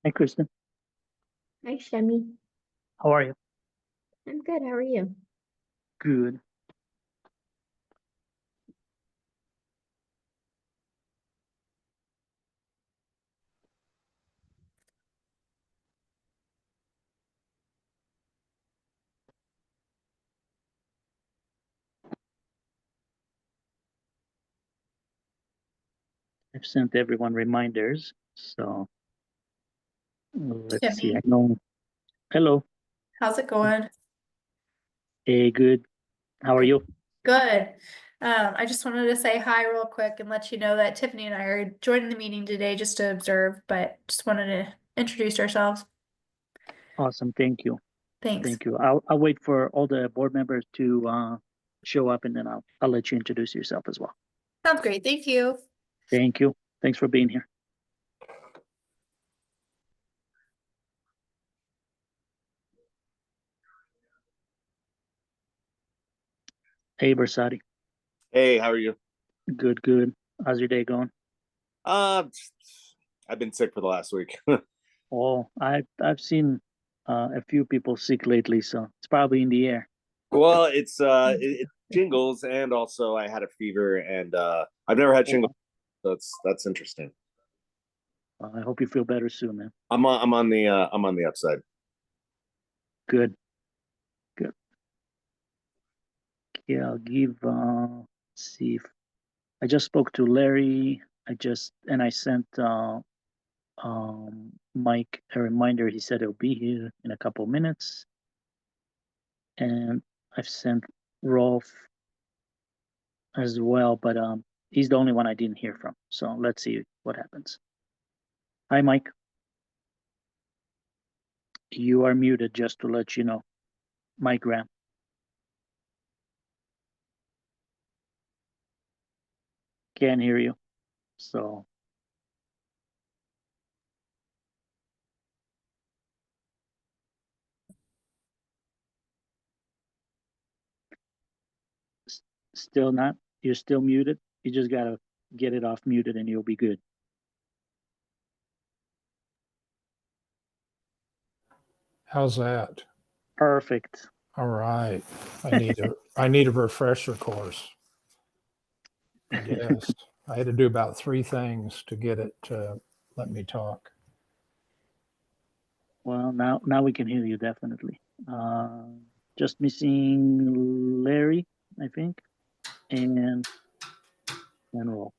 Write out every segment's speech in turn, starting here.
Hi, Kristen. Hi, Shemi. How are you? I'm good. How are you? Good. I've sent everyone reminders. So let's see. I Tiffany, know. Hello. how's it going? Hey, good. How are Okay, you? good. I just wanted to say hi real quick and let you know that Tiffany and I are joining the meeting today just to observe, but just wanted to introduce ourselves. Awesome. Thank you. Thanks. Thank you. I'll wait for all the board members to show up, and then I'll let you introduce yourself as well. Sounds great. Thank you. Thank you. Thanks for being here. Hey, Bersati. Hey, how are you? Good, good. How's your day going? Uh, I've been sick for the last week. Oh, I've seen a few people sick lately, so it's probably in the air. Well, it's shingles, and also I had a fever, and I've never had Oh, shingles, so that's interesting. I hope you feel better soon, man. I'm on the upside. Good, good. Yeah, I'll give see if I just spoke to Larry. I sent Mike a reminder. He said he'll be here in a couple minutes. And I've sent Rolf as well, but he's the only one I didn't hear from. So let's see what happens. Hi, Mike. You are muted, just to let you know. Mike Graham. Can't hear you. So still not. You're still muted. You just gotta get it off muted and you'll be good. How's that? Perfect. All right. I need a refresher course. I guess I had to do about 3 things to get it to let me talk. Well, now we can hear you definitely. Just missing Larry, I think, and Rolf.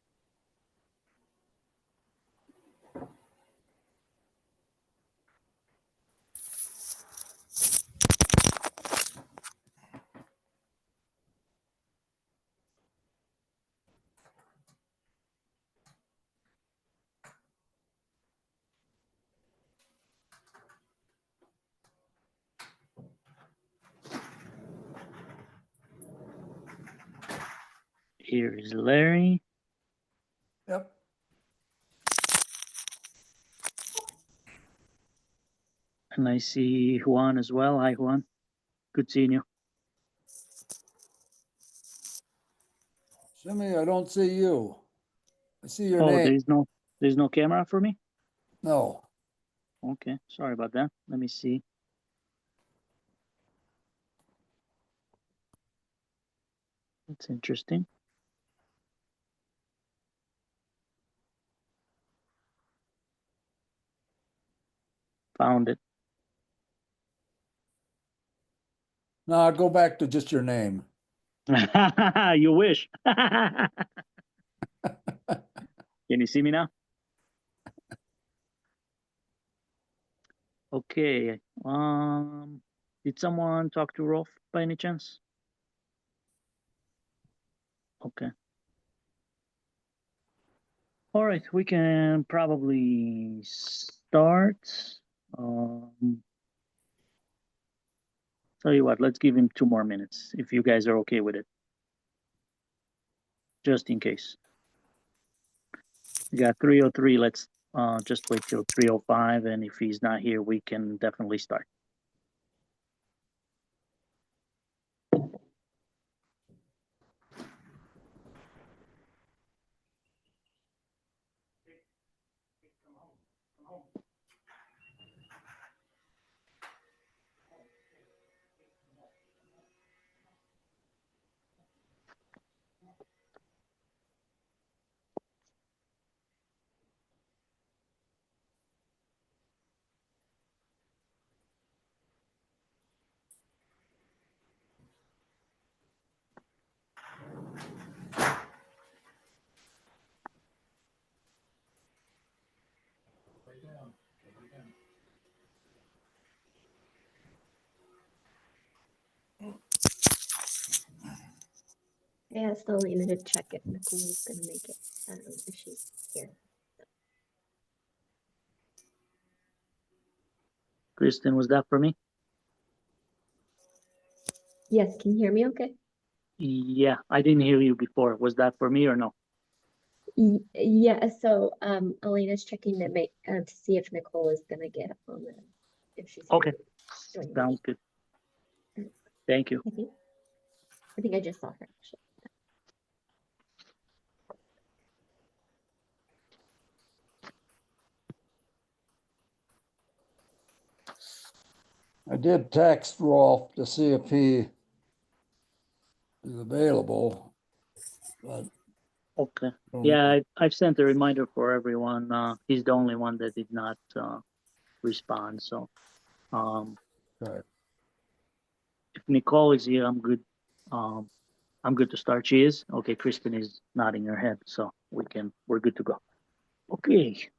Here is Larry. Yep. And I see Juan as well. Hi, Juan. Good seeing you. Jimmy, I don't see you. I see your Oh, name. there's no camera for me? No. Okay, sorry about that. Let me see. That's interesting. Found it. No, go back to just your name. You wish. Can you see me now? Okay. Did someone talk to Rolf by any chance? Okay. All right, we can probably start. Tell you what, let's give him 2 more minutes if you guys are okay with it. Just in case. We got 3:03. Let's just wait till 3:05, and if he's not here, we can definitely start. I asked Elena to check if Nicole was gonna make it. I don't know if she's here. Kristen, was that for me? Yes, can you hear me okay? Yeah, I didn't hear you before. Was that for me or no? Yeah, so Elena's checking to make to see if Nicole is gonna get on the if she's Okay, gonna join the sounds good. Thank you. meeting. I think I just saw her actually. I did text Rolf to see if he is available, but. Okay. don't- Yeah, I've sent a reminder for everyone. He's the only one that did not respond. So, Okay. if Nicole is here, I'm good. I'm good to start. She is okay. Kristen is nodding her head, so we're good to go. Okay.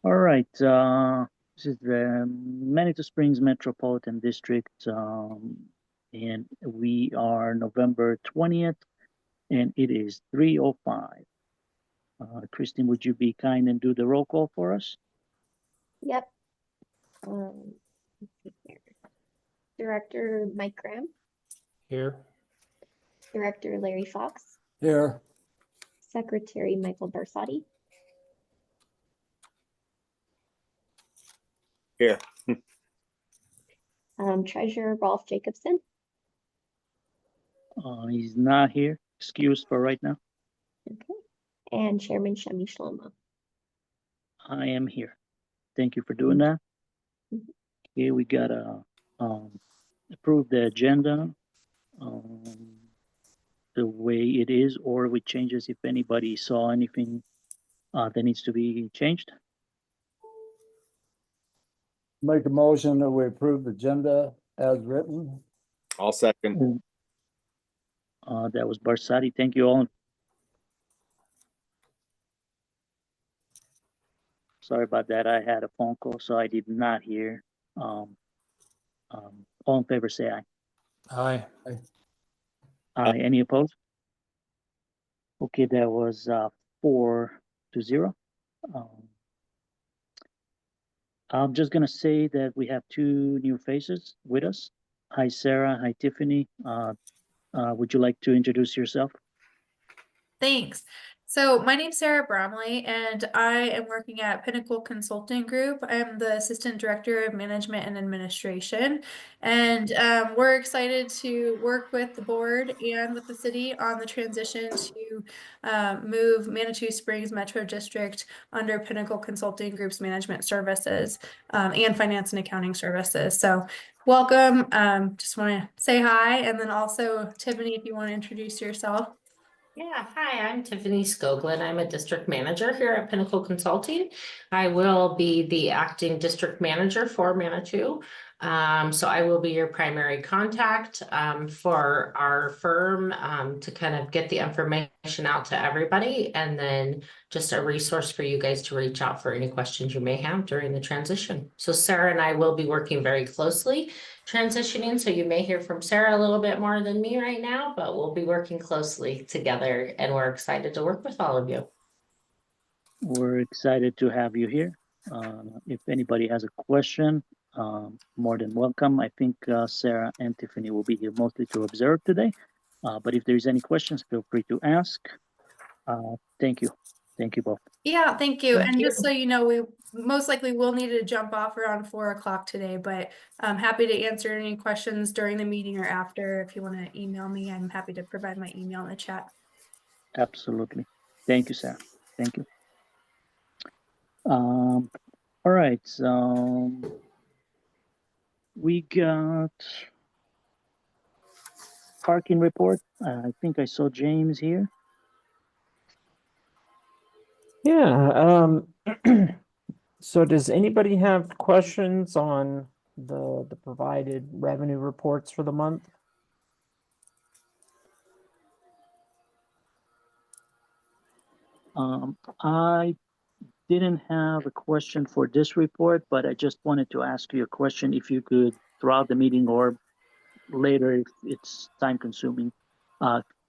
All right. This is the Manitou Springs Metropolitan District, and we are November 20th, and it is 3:05. Kristen, would you be kind and do the roll call for us? Yep. Let's see here. Director Mike Graham, Here. Director Larry Fox, Here, Secretary Michael Barsotti, Here. Treasurer Rolf Jacobson, He's not here. Excused for right now. okay, and Chairman Shemi Shlomo. I am here. Thank you for doing that. Mhm. Okay, we gotta approve the agenda the way it is, or with changes if anybody saw anything that needs to be changed. make a motion that we approve the agenda as written. I'll second. That was Barsati. Thank you all. Sorry about that. I had a phone call, so I did not hear. All in favor, say aye. Aye. Aye. Any opposed? Okay, that was 4-0. I'm just gonna say that we have two new faces with us. Hi, Sarah. Hi, Tiffany. Would you like to introduce yourself? Thanks. So my name's Sarah Bromley, and I am working at Pinnacle Consulting Group. I'm the Assistant Director of Management and Administration, and we're excited to work with the board and with the city on the transition to move Manitou Springs Metro District under Pinnacle Consulting Group's management services and finance and accounting services. So welcome. Just want to say hi, and then also Tiffany, if you want to introduce yourself. Yeah, hi, I'm Tiffany Skoglund. I'm a district manager here at Pinnacle Consulting. I will be the acting district manager for Manitou. So I will be your primary contact for our firm to kind of get the information out to everybody, and then just a resource for you guys to reach out for any questions you may have during the transition. So Sarah and I will be working very closely transitioning, so you may hear from Sarah a little bit more than me right now, but we'll be working closely together, and we're excited to work with all of you. We're excited to have you here. If anybody has a question, more than welcome. I think Sarah and Tiffany will be here mostly to observe today. But if there's any questions, feel free to ask. Thank you. Thank you both. Yeah, thank you. Thank And you. just so you know, we most likely will need to jump off around 4 o'clock today, but I'm happy to answer any questions during the meeting or after. If you want to email me, I'm happy to provide my email in the chat. Absolutely. Thank you, Sarah. Thank you. All right. So we got parking report. I think I saw James here. Yeah, so does anybody have questions on the provided revenue reports for the month? I didn't have a question for this report, but I just wanted to ask you a question if you could throughout the meeting or later if it's time consuming.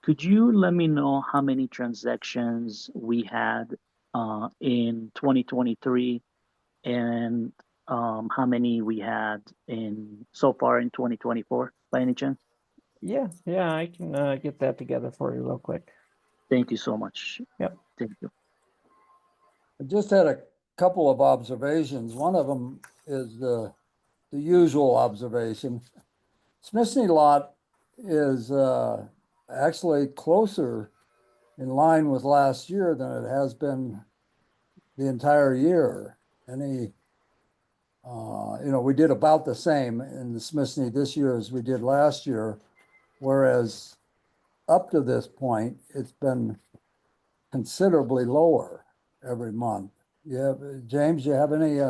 Could you let me know how many transactions we had in 2023 and how many we had in so far in 2024 by any chance? Yeah, I can get that together for you real quick. Thank you so much. Yep. Thank you. I just had a couple of observations. One of them is the usual observation. Smithsony lot is actually closer in line with last year than it has been the entire year. We did about the same in the Smithsony this year as we did last year, whereas up to this point, it's been considerably lower every month. James, you have any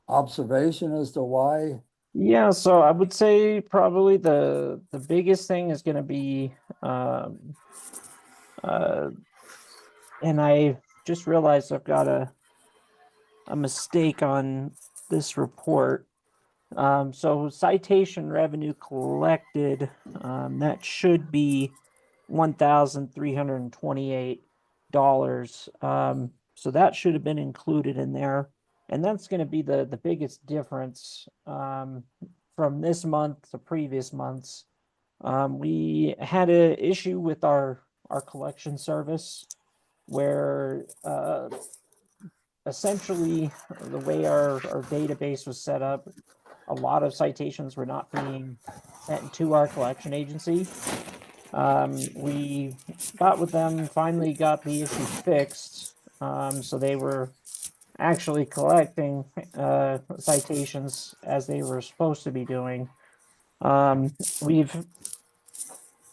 observation as to why? Yeah, so I would say probably the biggest thing is going to be, and I just realized I've got a mistake on this report. So citation revenue collected, that should be $1,328. So that should have been included in there. And that's going to be the biggest difference from this month to previous months. We had an issue with our collection service where essentially the way our database was set up, a lot of citations were not being sent to our collection agency. We got with them, finally got the issue fixed. So they were actually collecting citations as they were supposed to be doing. We've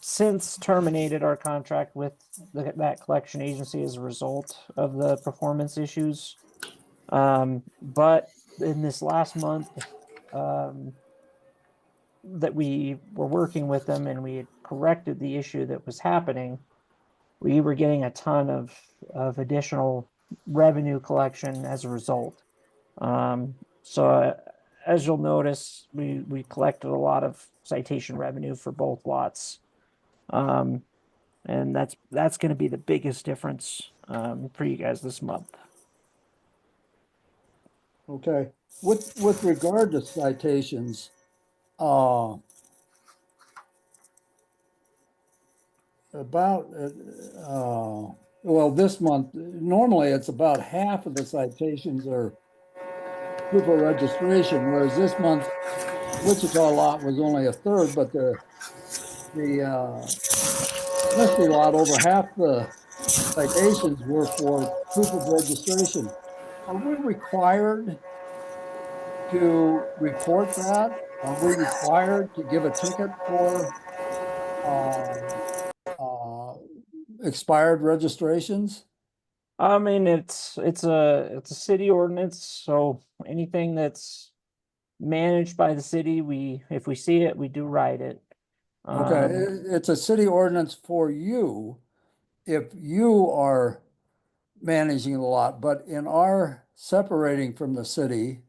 since terminated our contract with that collection agency as a result of the performance issues. But in this last month, that we were working with them and we had corrected the issue that was happening, we were getting a ton of additional revenue collection as a result. So as you'll notice, we collected a lot of citation revenue for both lots. And that's going to be the biggest difference for you guys this month. Okay, with regard to citations, well, this month, normally it's about half of the citations are proof of registration, whereas this month, Wichita lot was only a third, but the Smithsony lot, over half the citations were for proof of registration. Are we required to report that? Are we required to give a ticket for expired registrations? I mean, it's a city ordinance, so anything that's managed by the city, if we see it, we do write it. Okay, it's a city ordinance for you if you are managing the lot, but in our separating from the city,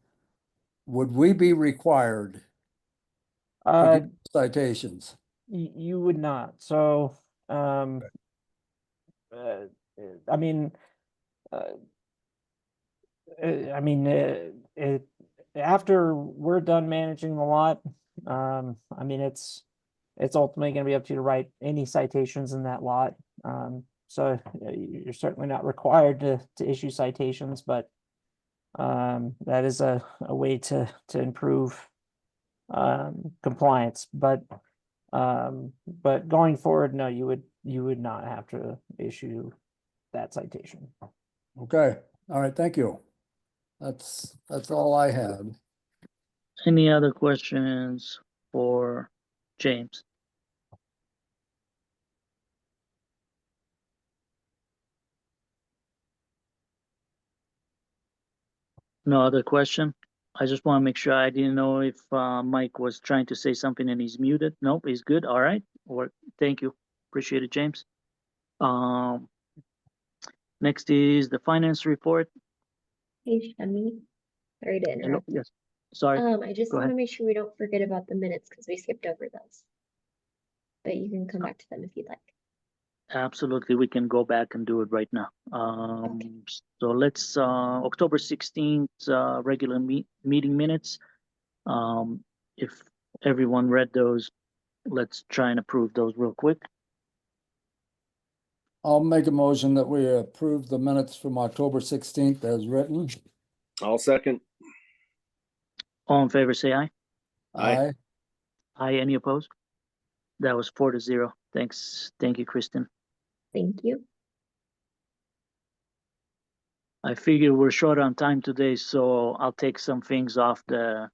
would we be required to give citations? You would not. So, I mean, after we're done managing the lot, I mean, it's ultimately going to be up to you to write any citations in that lot. So you're certainly not required to issue citations, but that is a way to improve compliance. But going forward, no, you would not have to issue that citation. Okay, all right, thank you. That's all I had. Any other questions for James? No other question? I just want to make sure. I didn't know if Mike was trying to say something and he's muted. Nope, he's good. All right. Thank you. Appreciate it, James. Next is the finance report. Hey, Shami, sorry to Hello. interrupt. Yes. Sorry. I just Go want to ahead. make sure we don't forget about the minutes because we skipped over those. But you can come back to them if you'd like. Absolutely, we can go back and do it right now. So let's, October 16th, regular meeting minutes. If everyone read those, let's try and approve those real quick. I'll make a motion that we approve the minutes from October 16th as written. I'll second. All in favor, say aye. Aye. Aye, any opposed? That was 4-0. Thanks. Thank you, Kristen. Thank you. I figure we're short on time today, so I'll take some things off the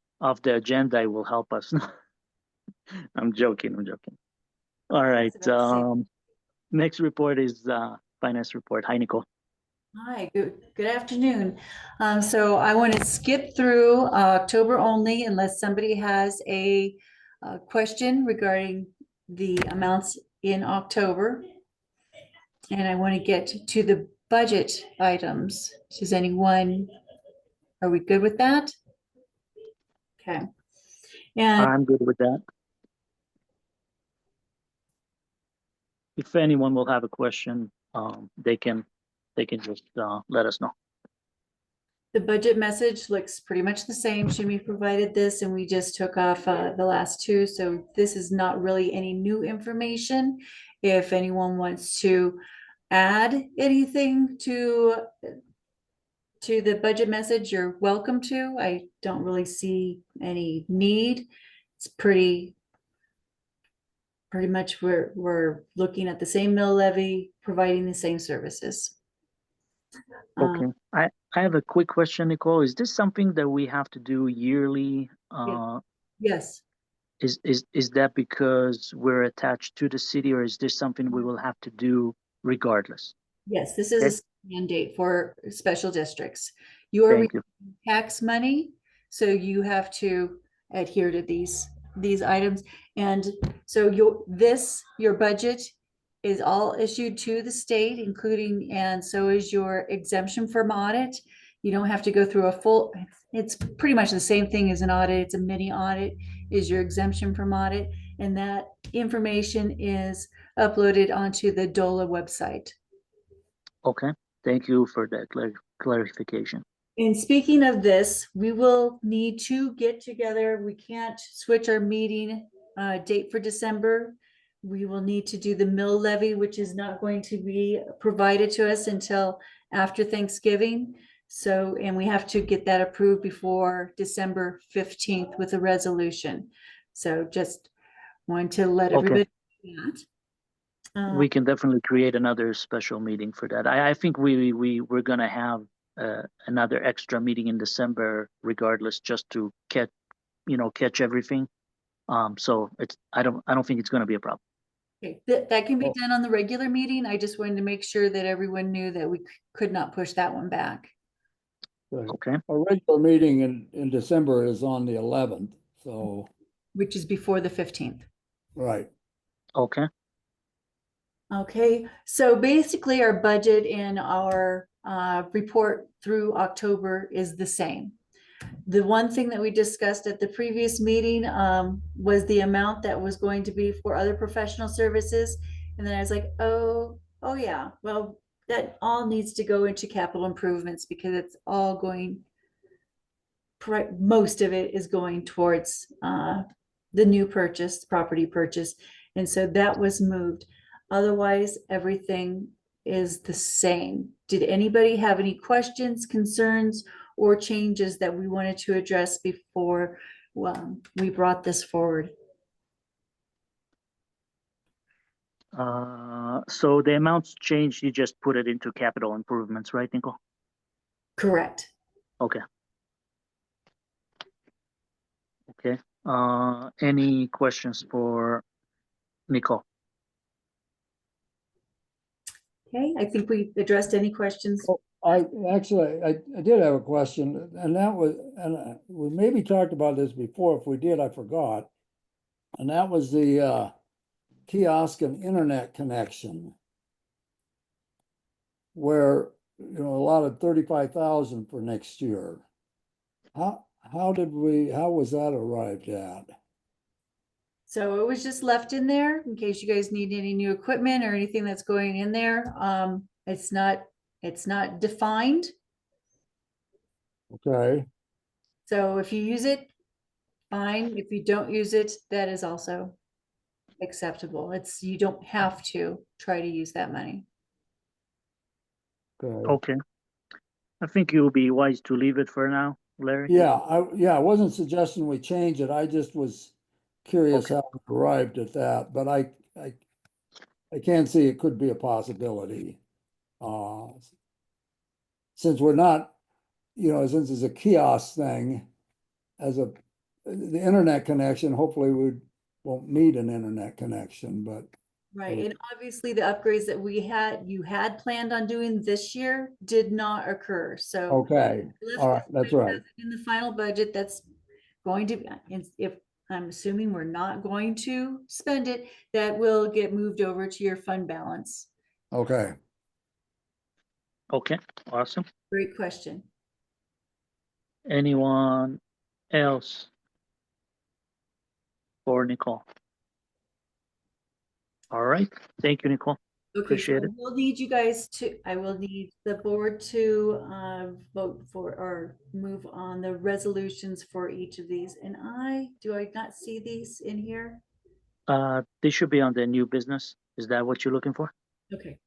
agenda. It will help us. I'm joking. All right. Next report is finance report. Hi, Nicole. Hi, good afternoon. So I want to skip through October only unless somebody has a question regarding the amounts in October. And I want to get to the budget items. Does anyone, are we good with that? Okay. And I'm good with that. If anyone will have a question, they can just let us know. the budget message looks pretty much the same. Shimmy provided this and we just took off the last two. So this is not really any new information. If anyone wants to add anything to the budget message, you're welcome to. I don't really see any need. It's pretty much we're looking at the same mill levy, providing the same services. Okay. I have a quick question, Nicole. Is this something that we have to do yearly? Yes. Is that because we're attached to the city, or is this something we will have to do regardless? Yes, this is a mandate for special districts. You are Thank you. tax money, so you have to adhere to these items. And so your budget is all issued to the state, including, and so is your exemption from audit. You don't have to go through a full, it's pretty much the same thing as an audit. It's a mini audit, is your exemption from audit. And that information is uploaded onto the DOLA website. Okay. Thank you for that clarification. And speaking of this, we will need to get together. We can't switch our meeting date for December. We will need to do the mill levy, which is not going to be provided to us until after Thanksgiving. So, and we have to get that approved before December 15th with a resolution. So just want to let everybody know that. We can definitely create another special meeting for that. I think we're gonna have another extra meeting in December regardless, just to catch everything. So I don't think it's gonna be a problem. Okay, that can be done on the regular meeting. I just wanted to make sure that everyone knew that we could not push that one back. Right. Okay. Our regular meeting in December is on the 11th, so, Which is before the 15th. right. Okay. Okay, so basically our budget in our report through October is the same. The one thing that we discussed at the previous meeting was the amount that was going to be for other professional services. And then I was like, oh yeah, well, that all needs to go into capital improvements because it's all going, most of it is going towards the new purchase, property purchase. And so that was moved. Otherwise, everything is the same. Did anybody have any questions, concerns, or changes that we wanted to address before we brought this forward? So the amounts changed, you just put it into capital improvements, right, Nicole? Correct. Okay. Okay. Any questions for Nicole? Okay, I think we addressed any questions. I did have a question, and that was, and we maybe talked about this before. If we did, I forgot. And that was the kiosk and internet connection, where allotted 35,000 for next year. How was that arrived at? So it was just left in there in case you guys need any new equipment or anything that's going in there. It's not defined. Okay, So if you use it, fine. If you don't use it, that is also acceptable. You don't have to try to use that money. okay. Okay. I think it would be wise to leave it for now, Larry. Yeah, I wasn't suggesting we change it. I just was curious Okay. how we arrived at that, but I can see it could be a possibility. Since we're not, since it's a kiosk thing, the internet connection, hopefully we won't need an internet connection, but Right, and obviously the upgrades that you had planned on doing this year did not occur, so. okay, left all right, this that's way right. as in the final budget, that's going to, if, I'm assuming we're not going to spend it, that will get moved over to your fund balance. Okay. Okay, awesome. Great question. Anyone else for Nicole? All right, thank you, Nicole. Okay, so Appreciate it. I will need the board to vote for or move on the resolutions for each of these. And do I not see these in here? They should be on the new business. Is that what you're looking for? Okay.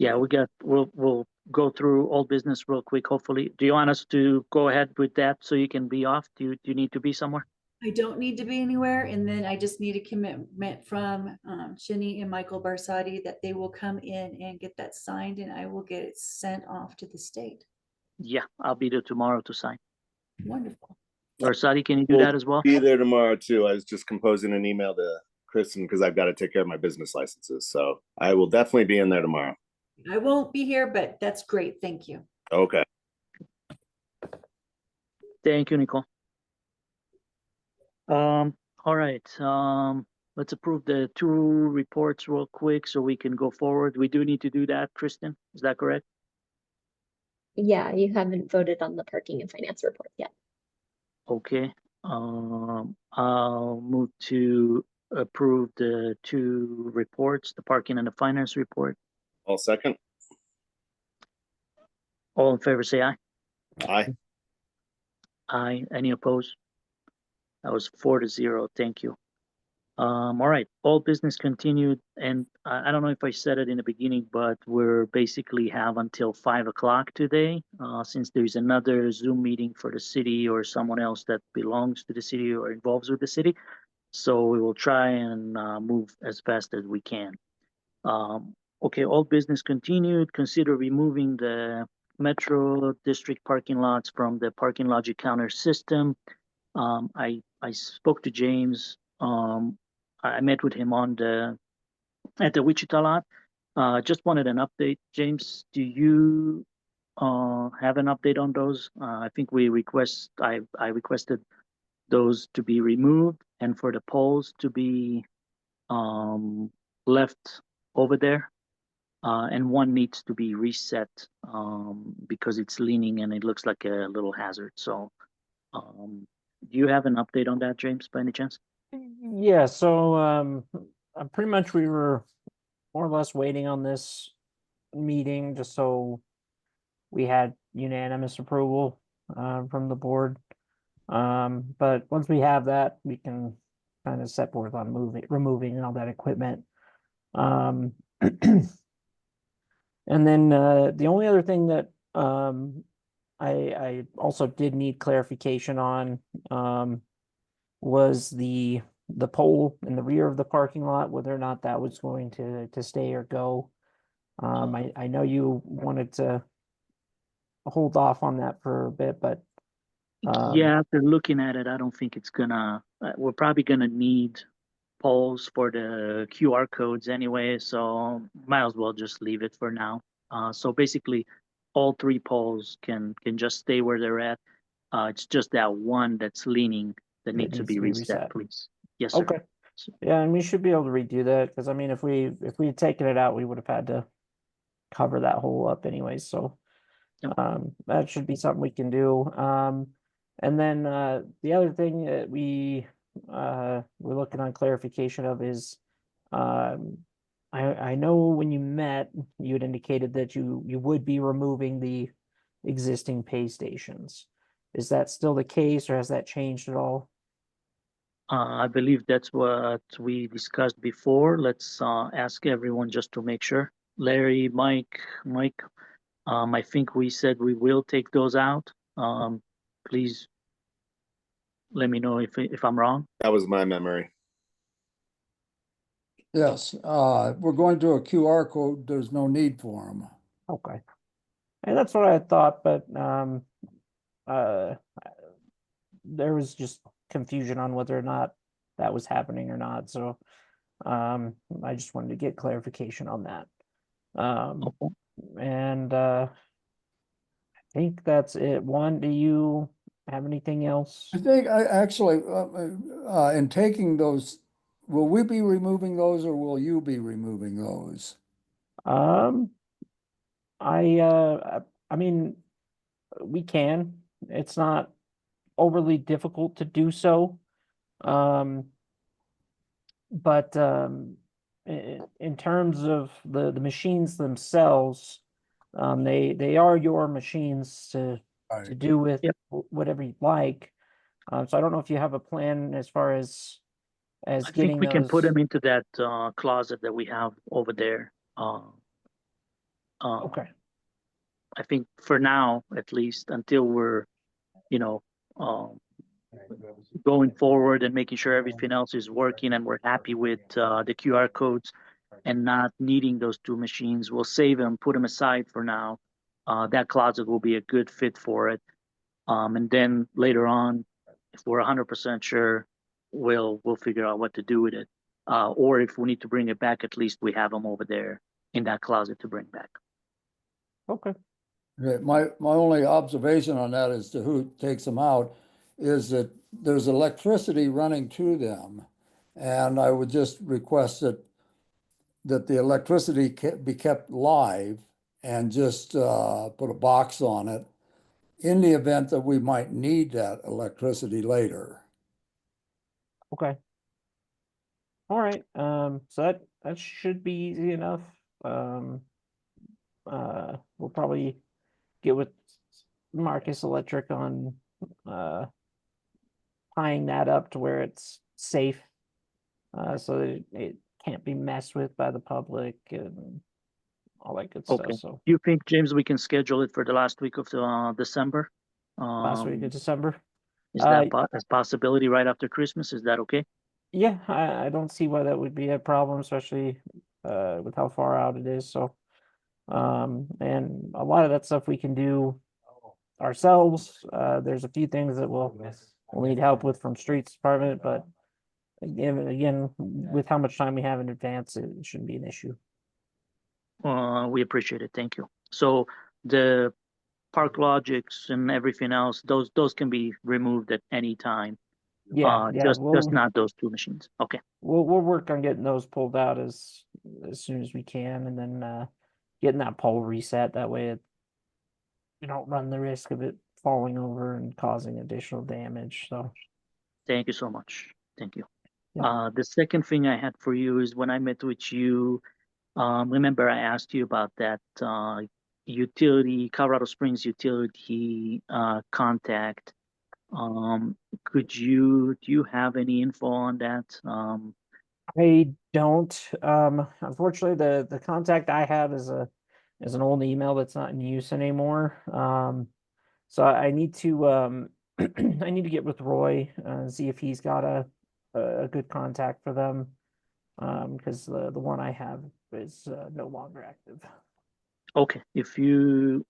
Yeah, we'll go through all business real quick, hopefully. Do you want us to go ahead with that so you can be off? Do you need to be somewhere? I don't need to be anywhere, and then I just need a commitment from Shinny and Michael Barsati that they will come in and get that signed, and I will get it sent off to the state. Yeah, I'll be there tomorrow to sign. Wonderful. Versati, can you do We'll that as well? Be there tomorrow too. I was just composing an email to Kristen because I've got to take care of my business licenses. So I will definitely be in there tomorrow. I won't be here, but that's great. Thank you. Okay. Thank you, Nicole. All right, let's approve the 2 reports real quick so we can go forward. We do need to do that, Kristen, is that correct? Yeah, you haven't voted on the parking and finance report yet. Okay, I'll move to approve the 2 reports, the parking and the finance report. All second. All in favor, say aye. Aye. Aye, any opposed? That was 4-0, thank you. All right, all business continued, and I don't know if I said it in the beginning, but we're basically have until 5 o'clock today, since there's another Zoom meeting for the city or someone else that belongs to the city or involves with the city. So we will try and move as fast as we can. Okay, all business continued. Consider removing the Metro District parking lots from the parking logic counter system. I spoke to James. I met with him at the Wichita lot. Just wanted an update. James, do you have an update on those? I think I requested those to be removed and for the poles to be left over there. And one needs to be reset because it's leaning and it looks like a little hazard. So do you have an update on that, James, by any chance? Yeah, so pretty much we were more or less waiting on this meeting just so we had unanimous approval from the board. But once we have that, we can kind of set forth on removing all that equipment. And then the only other thing that I also did need clarification on was the pole in the rear of the parking lot, whether or not that was going to stay or go. I know you wanted to hold off on that for a bit, but yeah, after looking at it, I don't think it's gonna. We're probably gonna need poles for the QR codes anyway, so might as well just leave it for now. So basically, all 3 poles can just stay where they're at. It's just that one that's leaning that needs to be reset, please. Yes, sir. okay. Yeah, and we should be able to redo that because I mean, if we had taken it out, we would have had to cover that hole up anyway. So Yep. That should be something we can do. And then the other thing that we we're looking on clarification of is, I know when you met, you had indicated that you would be removing the existing pay stations. Is that still the case, or has that changed at all? I believe that's what we discussed before. Let's ask everyone just to make sure. Larry, Mike, I think we said we will take those out. Please let me know if I'm wrong. That was my memory. Yes, we're going to a QR code. There's no need for them. Okay. And that's what I thought, but there was just confusion on whether or not that was happening or not. So I just wanted to get clarification on that. Okay. And I think that's it. Juan, do you have anything else? I think I actually, in taking those, will we be removing those or will you be removing those? I mean, we can. It's not overly difficult to do so. But in terms of the machines themselves, they are your machines to Right. do with Yep. whatever you'd like. So I don't know if you have a plan as far as I getting think we can put those. them into that closet that we have over there. Okay. I think for now, at least, until we're, you know, going forward and making sure everything else is working and we're happy with the QR codes and not needing those two machines, we'll save them, put them aside for now. That closet will be a good fit for it. And then later on, if we're 100% sure, we'll figure out what to do with it. Or if we need to bring it back, at least we have them over there in that closet to bring back. Okay. Okay, my only observation on that as to who takes them out is that there's electricity running to them. And I would just request that the electricity be kept live and just put a box on it in the event that we might need that electricity later. Okay. All right. So that should be easy enough. We'll probably get with Marcus Electric on tying that up to where it's safe, so that it can't be messed with by the public and all that good Okay. stuff. So Do you think, James, we can schedule it for the last week of December? last week of December. Is that a possibility right after Christmas? Is that okay? Yeah, I don't see why that would be a problem, especially with how far out it is. So and a lot of that stuff we can do ourselves. There's a few things that we'll need help with from streets department, but again, with how much time we have in advance, it shouldn't be an issue. We appreciate it. Thank you. So the Park Logics and everything else, those can be removed at any time. Yeah, just we'll not those two machines. Okay. we'll work on getting those pulled out as soon as we can, and then getting that pole reset. That way, you don't run the risk of it falling over and causing additional damage. So Thank you so much. Thank you. Yeah. The second thing I had for you is when I met with you, remember I asked you about that utility, Colorado Springs utility contact. Do you have any info on that? I don't. Unfortunately, the contact I have is an old email that's not in use anymore. So I need to I need to get with Roy and see if he's got a good contact for them. Because the one I have is no longer active. Okay, if you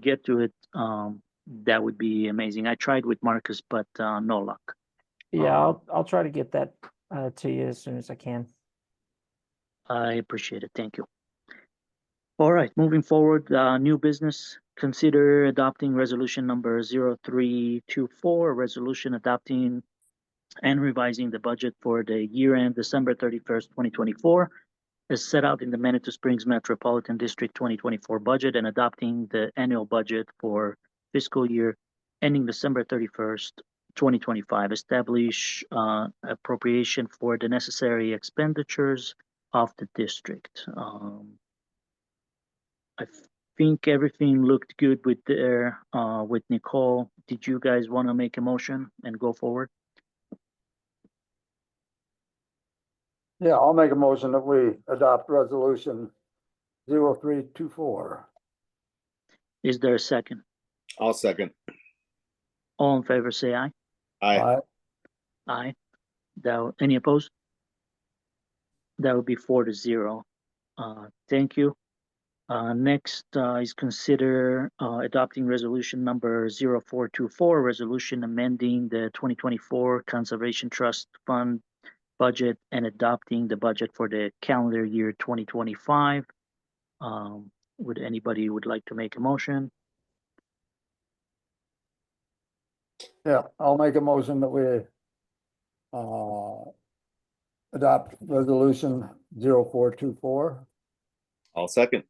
get to it, that would be amazing. I tried with Marcus, but no luck. Yeah, I'll try to get that to you as soon as I can. I appreciate it. Thank you. All right, moving forward, new business. Consider adopting resolution number 0324, resolution adopting and revising the budget for the year end December 31st, 2024, as set out in the Manitou Springs Metropolitan District 2024 budget and adopting the annual budget for fiscal year ending December 31st, 2025, establish appropriation for the necessary expenditures of the district. I think everything looked good with with Nicole. Did you guys want to make a motion and go forward? Yeah, I'll make a motion that we adopt resolution 0324. Is there a second? I'll second. All in favor, say aye. Aye. Aye. Any opposed? That would be 4-0. Thank you. Next is consider adopting resolution number 0424, resolution amending the 2024 Conservation Trust Fund budget and adopting the budget for the calendar year 2025. Would anybody would like to make a motion? Yeah, I'll make a motion that we adopt resolution 0424. I'll second.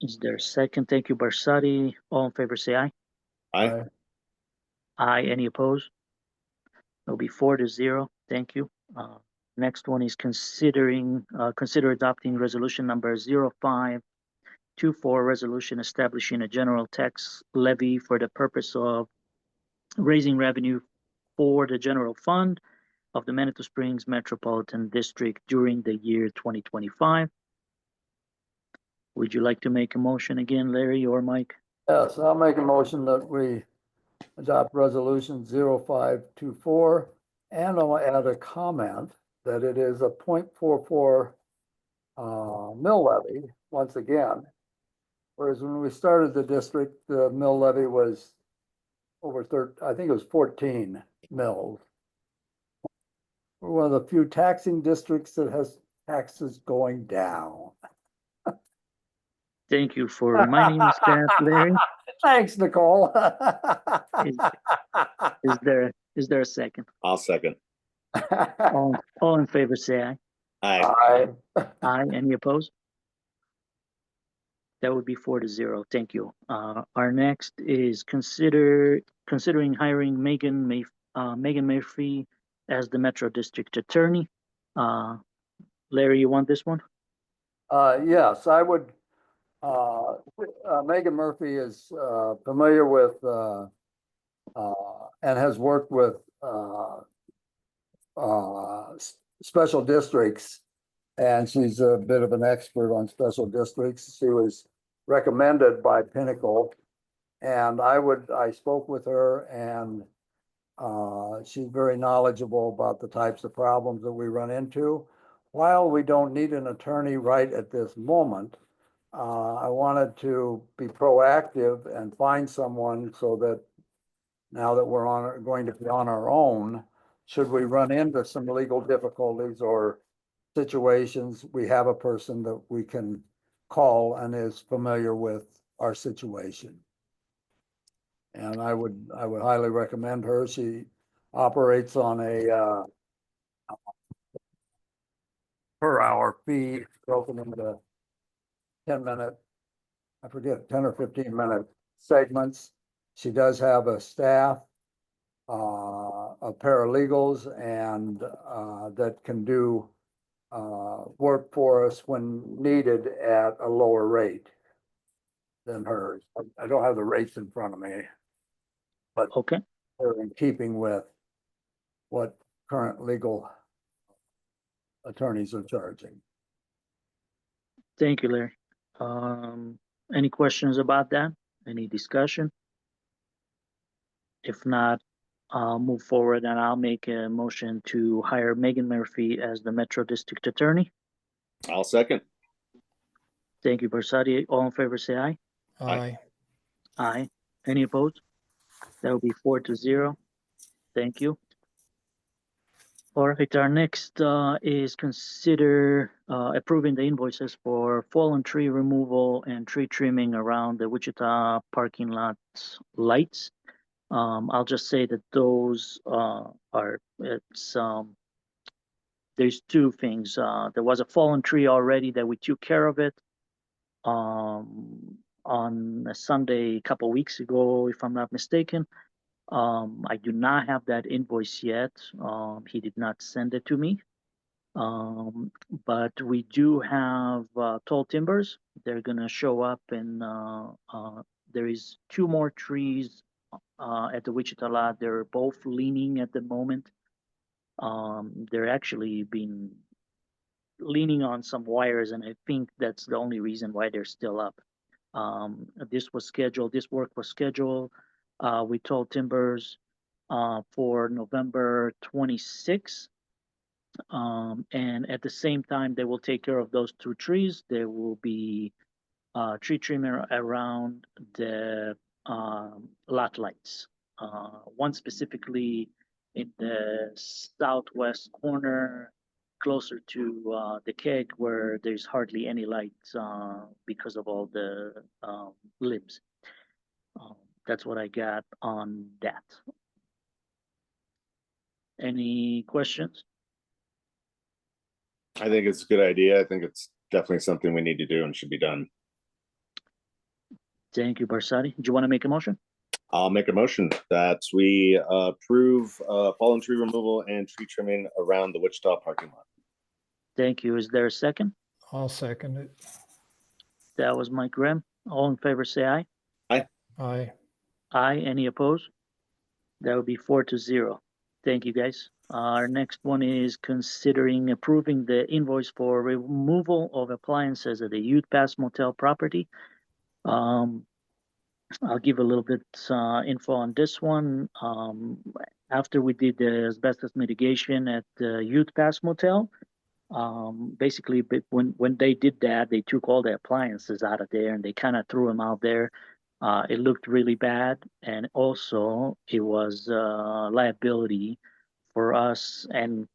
Is there a second? Thank you, Barsati. All in favor, say aye. Aye. Aye. Any opposed? It'll be 4-0. Thank you. Next one is consider adopting resolution number 0524, resolution establishing a general tax levy for the purpose of raising revenue for the general fund of the Manitou Springs Metropolitan District during the year 2025. Would you like to make a motion again, Larry or Mike? Yes, I'll make a motion that we adopt resolution 0524. And I'll add a comment that it is a 0.44 mill levy once again. Whereas when we started the district, the mill levy was over I think it was 14 mills. We're one of the few taxing districts that has taxes going down. Thank you for reminding us that, Larry. Thanks, Nicole. Is there a second? I'll second. All in favor, say aye. Aye. Aye. Any opposed? That would be 4-0. Thank you. Our next is considering hiring Megan Murphy as the Metro District Attorney. Larry, you want this one? Yes, I would. Megan Murphy is familiar with and has worked with special districts, and she's a bit of an expert on special districts. She was recommended by Pinnacle, and I spoke with her, and she's very knowledgeable about the types of problems that we run into. While we don't need an attorney right at this moment, I wanted to be proactive and find someone so that now that we're going to be on our own, should we run into some legal difficulties or situations, we have a person that we can call and is familiar with our situation. And I would highly recommend her. She operates on a per hour fee broken into 10-minute, I forget, 10 or 15-minute segments. She does have a staff of paralegals and that can do work for us when needed at a lower rate than hers. I don't have the rates in front of me, but Okay. they're in keeping with what current legal attorneys are charging. Thank you, Larry. Any questions about that? Any discussion? If not, I'll move forward and I'll make a motion to hire Megan Murphy as the Metro District Attorney. I'll second. Thank you, Barsati. All in favor, say aye. Aye. Aye. Any opposed? That will be 4-0. Thank you. All right, our next is consider approving the invoices for fallen tree removal and tree trimming around the Wichita parking lot lights. I'll just say that those there's two things. There was a fallen tree already that we took care of it on a Sunday a couple weeks ago, if I'm not mistaken. I do not have that invoice yet. He did not send it to me. But we do have tall timbers. They're gonna show up, and there is 2 more trees at the Wichita lot. They're both leaning at the moment. They're actually been leaning on some wires, and I think that's the only reason why they're still up. This work was scheduled with Tall Timbers for November 26th. And at the same time, they will take care of those 2 trees. There will be tree trimmer around the lot lights. One specifically in the southwest corner, closer to the keg, where there's hardly any lights because of all the limbs. That's what I got on that. Any questions? I think it's a good idea. I think it's definitely something we need to do and should be done. Thank you, Barsadi. Do you want to make a motion? I'll make a motion that we approve fallen tree removal and tree trimming around the Wichita parking lot. Thank you. Is there a second? I'll second it. That was Mike Grimm. All in favor, say aye. Aye. Aye. Any opposed? That would be 4-0. Thank you, guys. Our next one is considering approving the invoice for removal of appliances at the Youth Pass Motel property. I'll give a little bit info on this one. After we did the asbestos mitigation at the Youth Pass Motel, basically when they did that, they took all the appliances out of there and they kind of threw them out there. It looked really bad, and also it was liability for us, and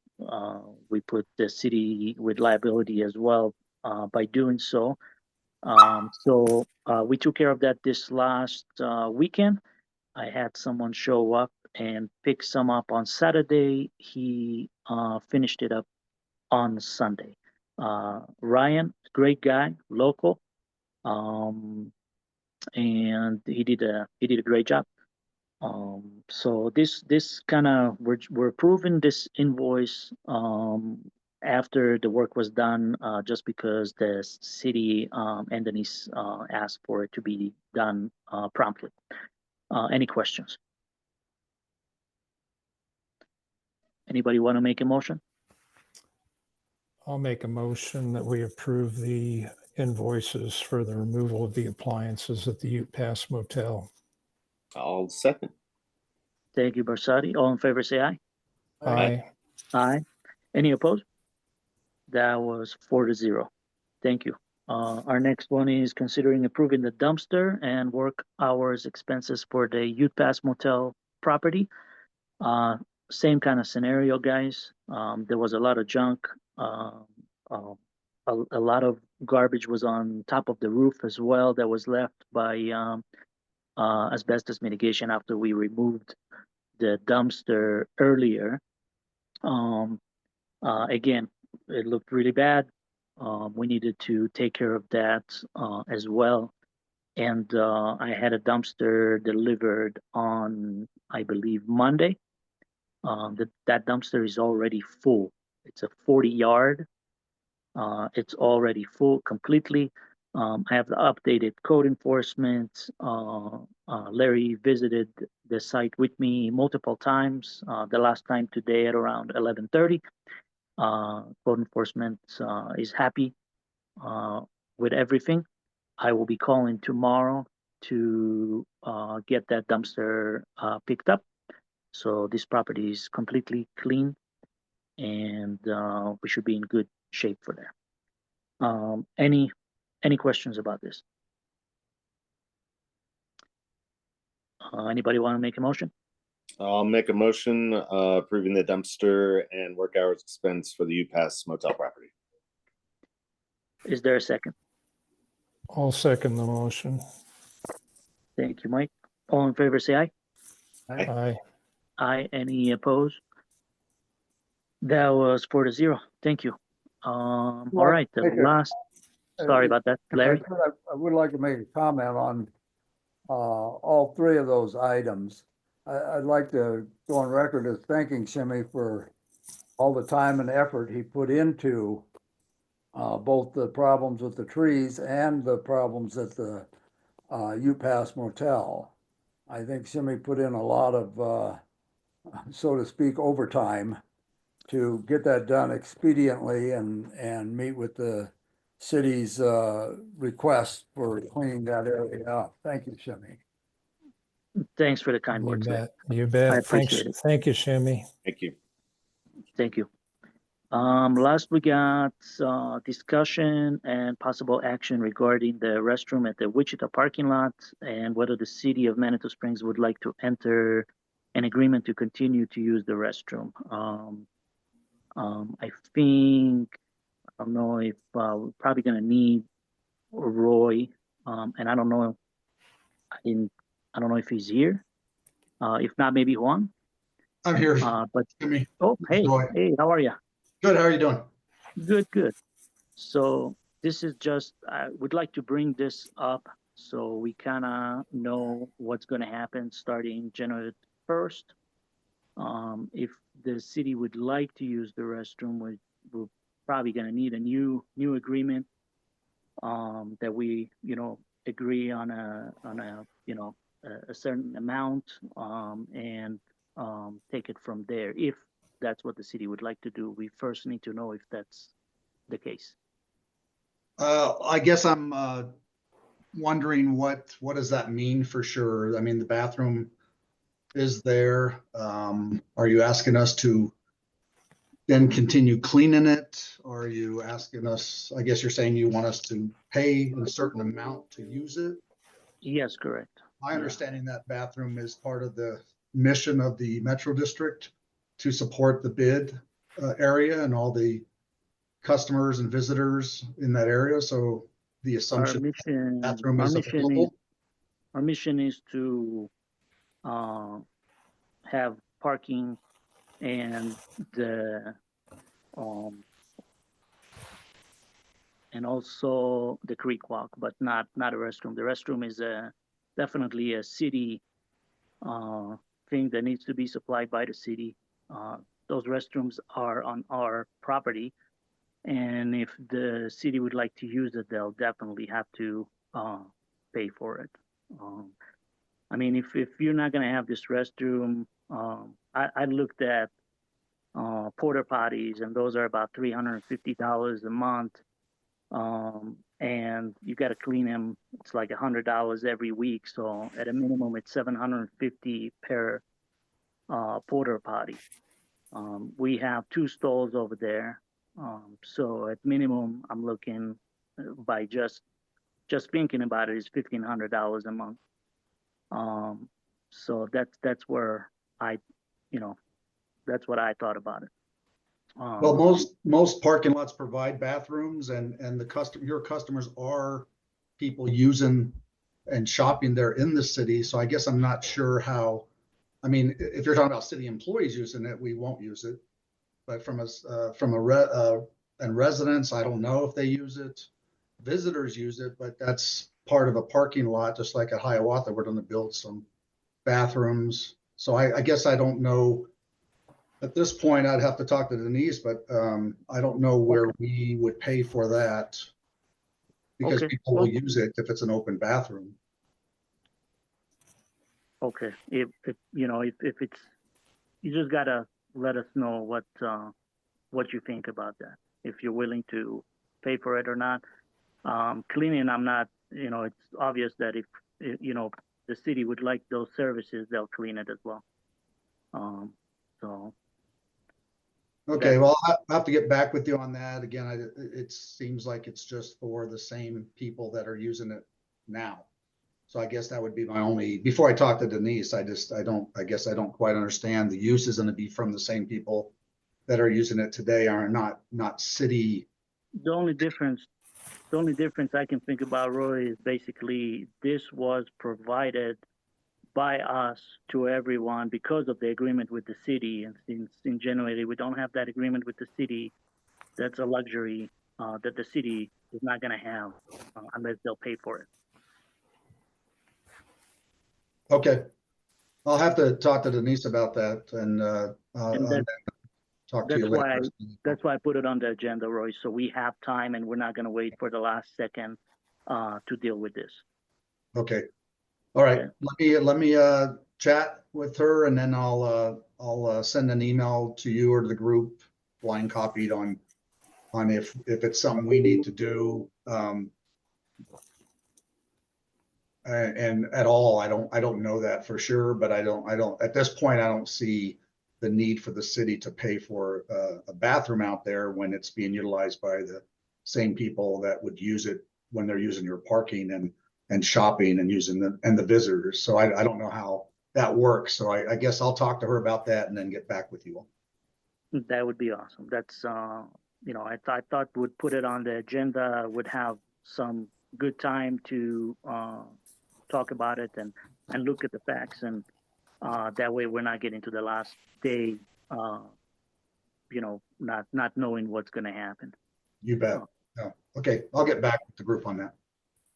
we put the city with liability as well by doing so. So we took care of that this last weekend. I had someone show up and pick some up on Saturday. He finished it up on Sunday. Ryan, great guy, local, and he did a great job. So this kind of we're approving this invoice after the work was done, just because the city and Denise asked for it to be done promptly. Any questions? Anybody want to make a motion? I'll make a motion that we approve the invoices for the removal of the appliances at the Ute Pass Motel. I'll second. Thank you, Barsadi. All in favor, say aye. Aye. Aye. Any opposed? That was 4-0. Thank you. Our next one is considering approving the dumpster and work hours expenses for the Ute Pass Motel property. Same kind of scenario, guys. There was a lot of junk. A lot of garbage was on top of the roof as well that was left by asbestos mitigation after we removed the dumpster earlier. Again, it looked really bad. We needed to take care of that as well. And I had a dumpster delivered on, I believe, Monday. That dumpster is already full. It's a 40-yard. It's already full completely. I have the updated code enforcement. Larry visited the site with me multiple times. The last time today at around 11:30. Code enforcement is happy with everything. I will be calling tomorrow to get that dumpster picked up. So this property is completely clean, and we should be in good shape for that. Any questions about this? Anybody want to make a motion? I'll make a motion approving the dumpster and work hours expense for the Ute Pass Motel property. Is there a second? I'll second the motion. Thank you, Mike. All in favor, say aye. Aye. Aye. Any opposed? That was 4-0. Thank you. All right, the take a- last, sorry about that, If I Larry. could, I would like to make a comment on all 3 of those items. I'd like to go on record as thanking Shimmy for all the time and effort he put into both the problems with the trees and the problems at the UPass Motel. I think Shimmy put in a lot of, so to speak, overtime to get that done expediently and meet with the city's request for cleaning that area up. Thank you, Shimmy. Thanks for the kind You words. Lynn. bet. You bet. I Thanks. appreciate it. Thank you, Shimmy. Thank you. Thank you. Last we got discussion and possible action regarding the restroom at the Wichita parking lot and whether the city of Manitou Springs would like to enter an agreement to continue to use the restroom. I think, I don't know if we're probably gonna need Roy, and I don't know, I don't know if he's here. If not, maybe Juan. I'm here. But Jimmy. oh, hey, Roy. hey, how are you? Good. How are you doing? Good, good. So this is just, I would like to bring this up so we kind of know what's going to happen starting January 1st. If the city would like to use the restroom, we're probably going to need a new agreement that we, agree on a certain amount and take it from there. If that's what the city would like to do, we first need to know if that's the case. I guess I'm wondering what does that mean for sure? I mean, the bathroom is there. Are you asking us to then continue cleaning it? Or are you asking us, I guess you're saying you want us to pay a certain amount to use it? Yes, correct. My understanding that bathroom is part of the mission of the Metro District to support the bid area and all the customers and visitors in that area. So the assumption bathroom is available. Our mission is to have parking and also the creek walk, but not a restroom. The restroom is definitely a city thing that needs to be supplied by the city. Those restrooms are on our property, and if the city would like to use it, they'll definitely have to pay for it. I mean, if you're not gonna have this restroom, I looked at porta potties, and those are about $350 a month, and you got to clean them. It's like $100 every week. So at a minimum, it's $750 per porta potty. We have 2 stalls over there, so at minimum, I'm looking by just thinking about it is $1,500 a month. So that's where that's what I thought about it. Well, most parking lots provide bathrooms, and your customers are people using and shopping there in the city. So I guess I'm not sure how. I mean, if you're talking about city employees using it, we won't use it. But from residents, I don't know if they use it. Visitors use it, but that's part of a parking lot, just like at Hiawatha, we're going to build some bathrooms. So I guess I don't know. At this point, I'd have to talk to Denise, but I don't know where we would pay for that because people will use it if it's an open bathroom. Okay, if it's, you just gotta let us know what you think about that. If you're willing to pay for it or not. Cleaning, I'm not. It's obvious that if the city would like those services, they'll clean it as well. So. Okay, well, I'll have to get back with you on that. Again, it seems like it's just for the same people that are using it now. So I guess that would be my only, before I talk to Denise, I guess I don't quite understand. The use is going to be from the same people that are using it today, are not city. The only difference I can think about, Roy, is basically this was provided by us to everyone because of the agreement with the city. And since in January we don't have that agreement with the city, that's a luxury that the city is not going to have unless they'll pay for it. Okay. I'll have to talk to Denise about that and, And I'll talk to you that's later. That's why I put it on the agenda, Roy, so we have time and we're not gonna wait for the last second to deal with this. Okay. All right. Okay. Let me chat with her and then I'll send an email to you or to the group blind copied on if it's something we need to do. And at all, I don't know that for sure, but I don't, at this point, I don't see the need for the city to pay for a bathroom out there when it's being utilized by the same people that would use it when they're using your parking and shopping and using the visitors. So I don't know how that works. So I guess I'll talk to her about that and then get back with you. That would be awesome. That's, you know, I thought would put it on the agenda, would have some good time to talk about it and look at the facts. And that way we're not getting to the last day, you know, not knowing what's going to happen. You bet. Yeah. Okay. I'll get back with the group on that.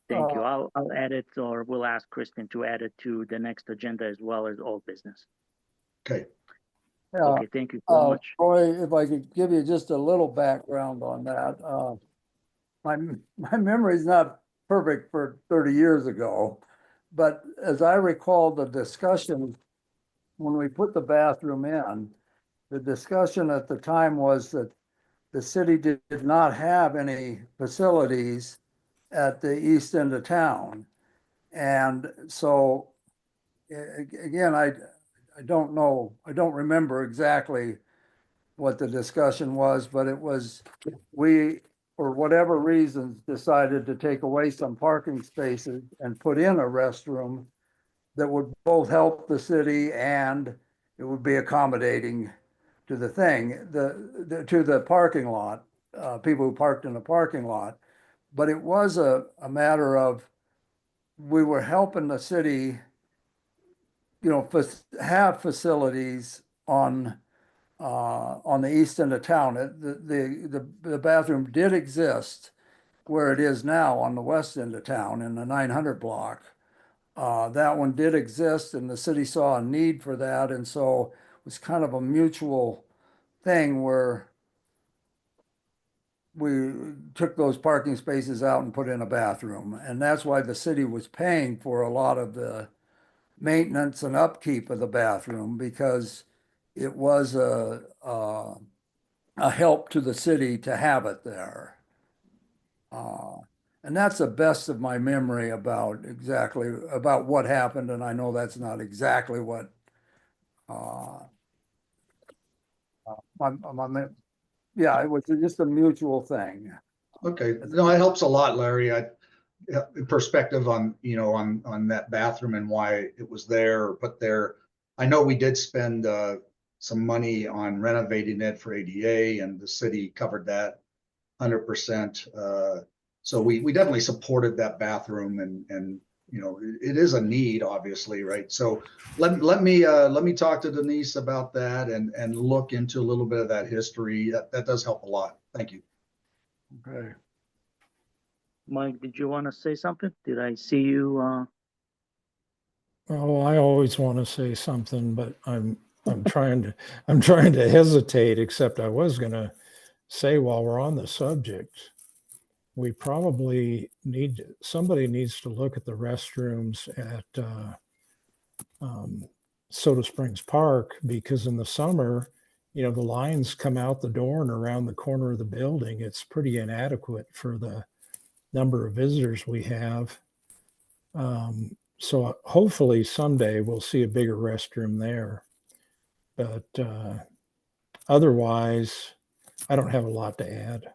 Thank you. I'll add it, or we'll ask Kristen to add it to the next agenda as well as old business. Okay. Yeah. Okay, thank you so much. Roy, if I could give you just a little background on that. My memory is not perfect for 30 years ago, but as I recall the discussion when we put the bathroom in, the discussion at the time was that the city did not have any facilities at the east end of town. And so again, I don't know, I don't remember exactly what the discussion was, but it was, we, for whatever reasons, decided to take away some parking spaces and put in a restroom that would both help the city and it would be accommodating to the thing, to the parking lot, people who parked in the parking lot. But it was a matter of, we were helping the city, you know, have facilities on the east end of town. The bathroom did exist where it is now on the west end of town in the 900 block. That one did exist and the city saw a need for that. And so it was kind of a mutual thing where we took those parking spaces out and put in a bathroom. And that's why the city was paying for a lot of the maintenance and upkeep of the bathroom, because it was a help to the city to have it there. And that's the best of my memory about exactly about what happened. And I know that's not exactly what yeah, it was just a mutual thing. Okay. No, it helps a lot, Larry. Perspective on, you know, on that bathroom and why it was there or put there. I know we did spend some money on renovating it for ADA and the city covered that 100%. So we definitely supported that bathroom and you know, it is a need, obviously, right? So let me talk to Denise about that and look into a little bit of that history. That does help a lot. Thank you. Okay. Mike, did you want to say something? Did I see you? Oh, I always want to say something, but I'm trying to hesitate, except I was going to say while we're on the subject, we probably somebody needs to look at the restrooms at Soda Springs Park, because in the summer, you know, the lines come out the door and around the corner of the building. It's pretty inadequate for the number of visitors we have. So hopefully someday we'll see a bigger restroom there. But otherwise, I don't have a lot to add.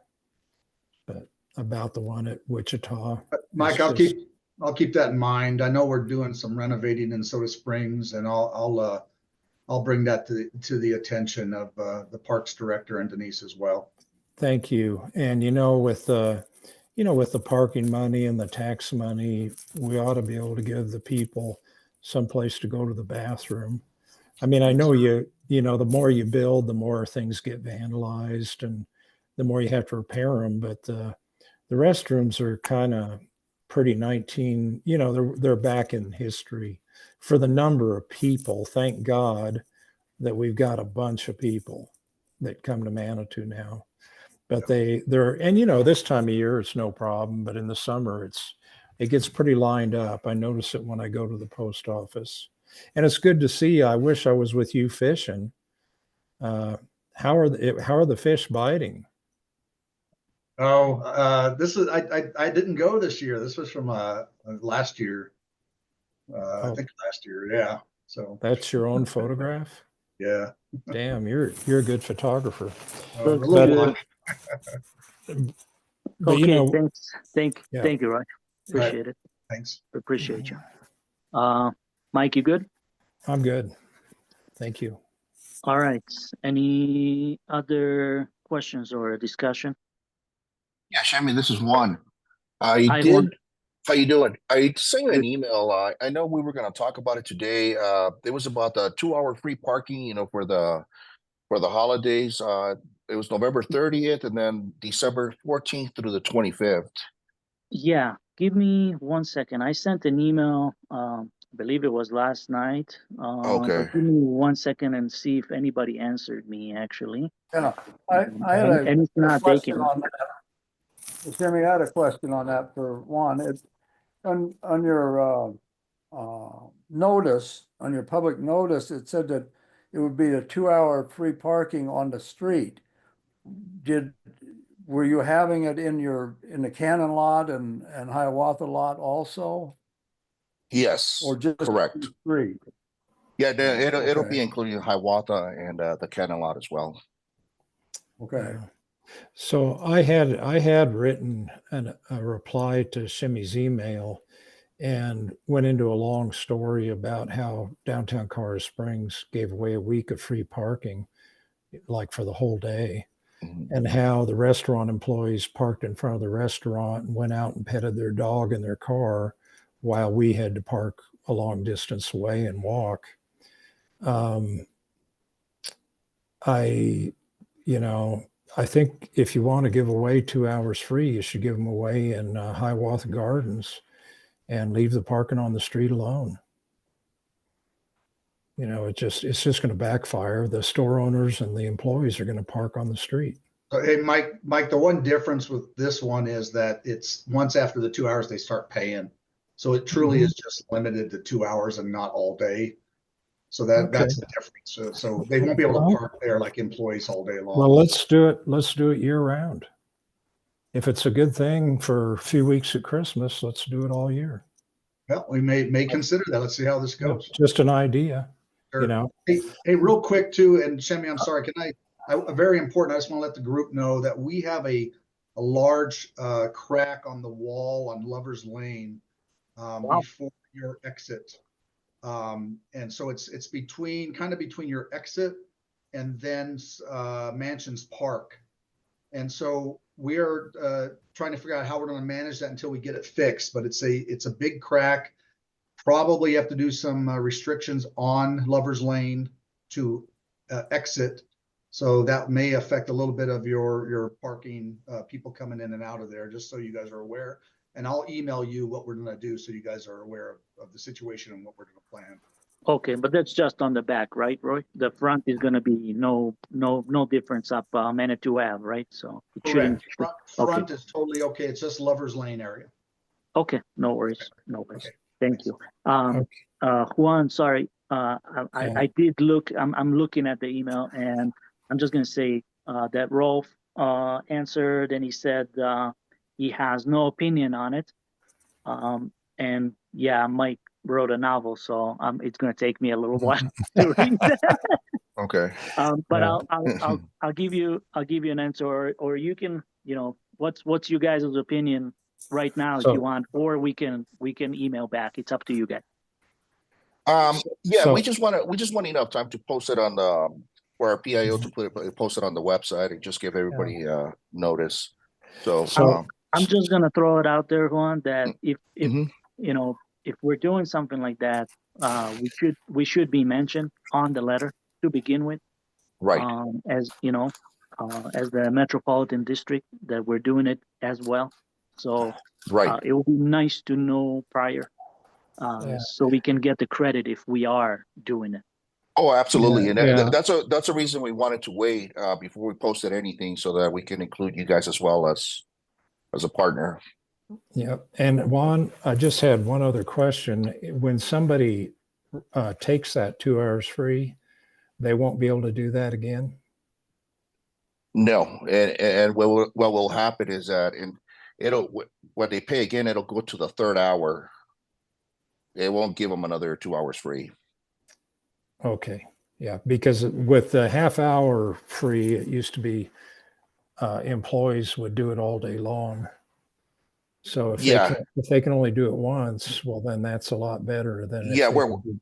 But about the one at Wichita, Mike, I'll keep that in mind. I know we're doing some renovating in Soda Springs, and I'll bring that to the attention of the Parks Director and Denise as well. Thank you. And you know, with the parking money and the tax money, we ought to be able to give the people someplace to go to the bathroom. I mean, I know you know, the more you build, the more things get vandalized and the more you have to repair them. But the restrooms are kind of pretty 19, you know, they're back in history for the number of people. Thank God that we've got a bunch of people that come to Manitou now. But they're, and you know, this time of year it's no problem, but in the summer it gets pretty lined up. I notice it when I go to the post office, and it's good to see. I wish I was with you fishing. How are the fish biting? Oh, this is I didn't go this year. This was from last year. I think last year, yeah. So That's your own photograph? yeah. Damn, you're a good photographer. A Looks little good. one. But Okay, you know, thanks. Thank Yeah. you, Roy. Appreciate it. Thanks. Appreciate you. Mike, you good? I'm good. Thank you. All right. Any other questions or discussion? Yeah, Shammy, this is Juan. I Hi, did. Juan. How you doing? I sent you an email. I know we were going to talk about it today. It was about the 2-hour free parking, you know, for the holidays. It was November 30th and then December 14th through the 25th. Yeah, give me 1 second. I sent an email, I believe it was last night. Okay. But give me 1 second and see if anybody answered me, actually. Yeah, I had And if a not, they question can. on that. Jimmy, I had a question on that for one. On your notice, on your public notice, it said that it would be a 2-hour free parking on the street. Were you having it in the Cannon lot and Hiawatha lot also, Yes, or just correct. the street? Yeah, it'll Okay. be including Hiawatha and the Cannon lot as well. Okay. So I had written a reply to Shimmy's email and went into a long story about how downtown Colorado Springs gave away a week of free parking, like for the whole day, and how the restaurant employees parked in front of the restaurant and went out and petted their dog in their car while we had to park a long distance away and walk. I think if you want to give away 2 hours free, you should give them away in Hiawatha Gardens and leave the parking on the street alone. You know, it's just going to backfire. The store owners and the employees are going to park on the street. So, hey, Mike, the one difference with this one is that it's once after the 2 hours, they start paying. So it truly is just limited to 2 hours and not all day. So that's the difference. So they won't be able to park there like employees all day long. Well, let's do it year round. If it's a good thing for a few weeks at Christmas, let's do it all year. Well, we may consider that. Let's see how this goes. Just an idea, Sure. you know. Hey, real quick too, and Shemi, I'm sorry, can I very important, I just want to let the group know that we have a large crack on the wall on Lover's Lane before your exit. And so it's kind of between your exit and then Mansions Park. And so we are trying to figure out how we're going to manage that until we get it fixed. But it's a big crack. Probably have to do some restrictions on Lover's Lane to exit. So that may affect a little bit of your parking, people coming in and out of there, just so you guys are aware. And I'll email you what we're going to do so you guys are aware of the situation and what we're going to plan. Okay, but that's just on the back, right, Roy? The front is going to be no difference up Manitou Ave, right? So it shouldn't. Front is totally okay. It's just Lover's Lane area. Okay, no worries, no worries. Okay. Thank you. Juan, sorry, I did look. I'm looking at the email, and I'm just going to say that Rolf answered, and he said he has no opinion on it. And yeah, Mike wrote a novel, so it's going to take me a little while to read that. Okay. But Yeah. I'll give you an answer, or you can, what's you guys' opinion right now if you want, or we can email back. It's up to you guys. Yeah, we just want enough time to post it on the for our PIO to post it on the website and just give everybody notice. So I'm just gonna throw it out there, Juan, that if we're doing something like that, we should be mentioned on the letter to begin with. Right. As you know, as the metropolitan district, that we're doing it as well. So Right. it would be nice to know prior, Yeah. so we can get the credit if we are doing it. Oh, absolutely. Yeah, And yeah. that's a reason we wanted to wait before we posted anything so that we can include you guys as well as a partner. Yep. And Juan, I just had one other question. When somebody takes that 2 hours free, they won't be able to do that again? No, and what will happen is that when they pay again, it'll go to the third hour. It won't give them another 2 hours free. Okay. Yeah. Because with the half hour free, it used to be employees would do it all day long. So if Yeah. they can only do it once, well, then that's a lot better than if Yeah, they we're could do-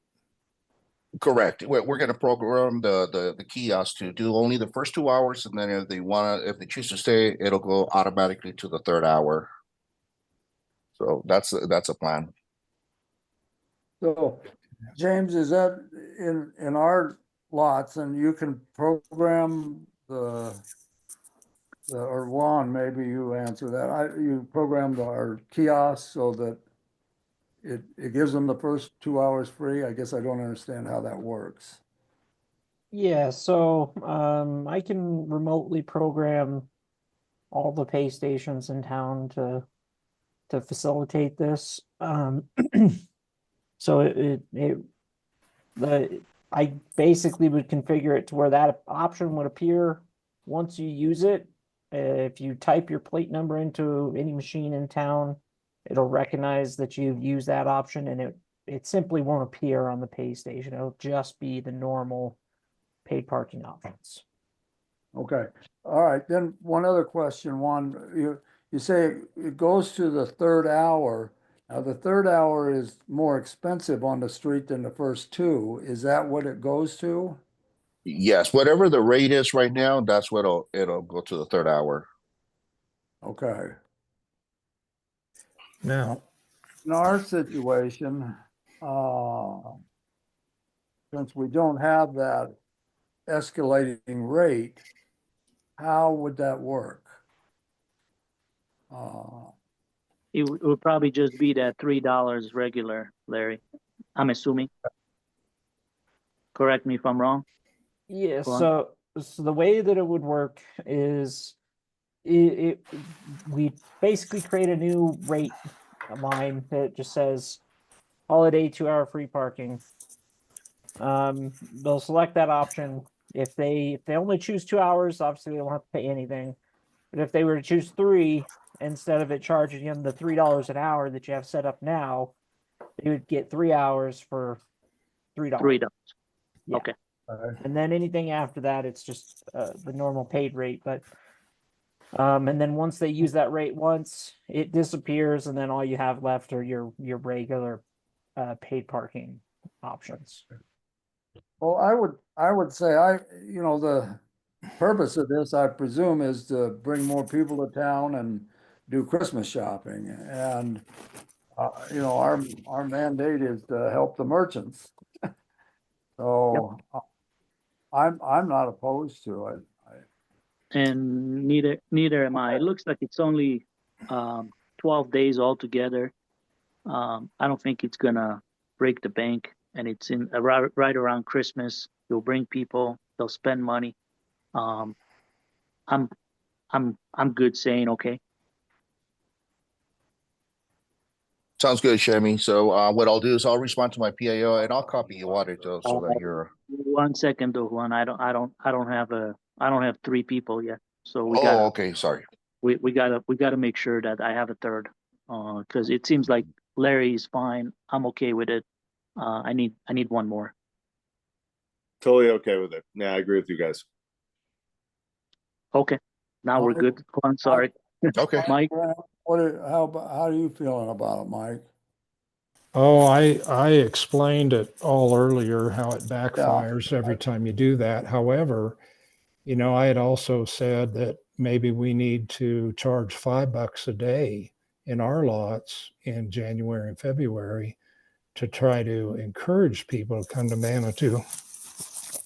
correct. We're going to program the kiosk to do only the first 2 hours, and then if they choose to stay, it'll go automatically to the third hour. So that's a plan. So, James, is that in our lots, and you can program or Juan, maybe you answer that. You programmed our kiosk so that it gives them the first 2 hours free. I guess I don't understand how that works. Yeah, so I can remotely program all the pay stations in town to facilitate this. So I basically would configure it to where that option would appear once you use it. If you type your plate number into any machine in town, it'll recognize that you've used that option, and it simply won't appear on the pay station. It'll just be the normal paid parking options. Okay, all right, then one other question, you say it goes to the third hour. Now, the third hour is more expensive on the street than the first two. Is that what it goes to? Yes, whatever the rate is right now, that's what it'll go to the third hour. Okay. Now, In our situation, since we don't have that escalating rate, how would that work? It would probably just be that $3 regular, Larry. I'm assuming. Correct me if I'm wrong. Yeah, Go on. so the way that it would work is we basically create a new rate line that just says holiday 2 hour free parking. They'll select that option. If they only choose 2 hours, obviously they don't have to pay anything. But if they were to choose 3, instead of it charging them the $3 an hour that you have set up now, they would get 3 hours for $3. $3. Yeah. Okay. And then anything after that, it's just the normal paid rate. But and then once they use that rate once, it disappears, and then all you have left are your regular paid parking options. Well, I would say the purpose of this, I presume, is to bring more people to town and do Christmas shopping. And our mandate is to help the merchants. So I'm not opposed to it. And neither am I. It looks like it's only 12 days altogether. I don't think it's gonna break the bank, and it's in right around Christmas. You'll bring people, they'll spend money. I'm good saying okay. Sounds good, Shemi. So what I'll do is I'll respond to my PAO and I'll copy you on it so that you're. 1 second though, Juan. I don't have 3 people yet. So we Oh, gotta okay. Sorry. we gotta make sure that I have a third. Because it seems like Larry's fine. I'm okay with it. I need one more. Totally okay with it. Yeah, I agree with you guys. Okay. Now we're good. Juan, sorry. Okay. Mike. How are you feeling about it, Mike? oh, I explained it all earlier how it backfires every time you do that. However, I had also said that maybe we need to charge $5 a day in our lots in January and February to try to encourage people to come to Manitou,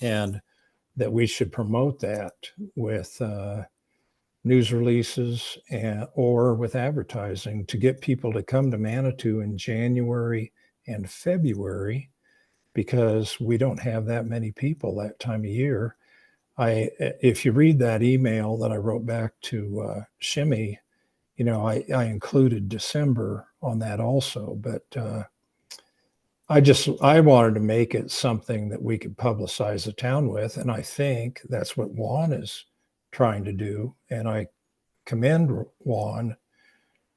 and that we should promote that with news releases or with advertising to get people to come to Manitou in January and February, because we don't have that many people that time of year. If you read that email that I wrote back to Shimmy, you know, I included December on that also, but I wanted to make it something that we could publicize the town with. And I think that's what Juan is trying to do. And I commend Juan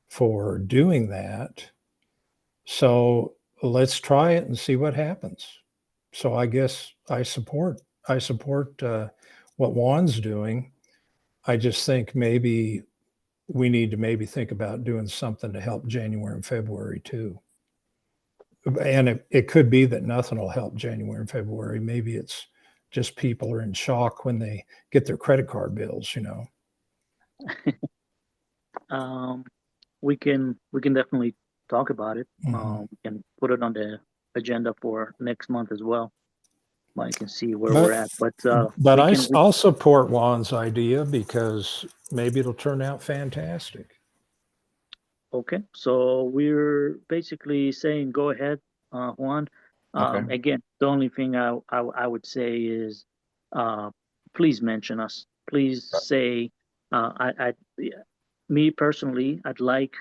for doing that. So let's try it and see what happens. So I guess I support what Juan's doing. I just think maybe we need to maybe think about doing something to help January and February too. And it could be that nothing will help January and February. Maybe it's just people are in shock when they get their credit card bills, you know. We can definitely talk about it. Mhm. We can put it on the agenda for next month as well. I can see where we're at, but I'll support Juan's idea because maybe it'll turn out fantastic. okay. So we're basically saying go ahead, Juan. Okay. Again, the only thing I would say is, please mention us. Please say, me personally, I'd like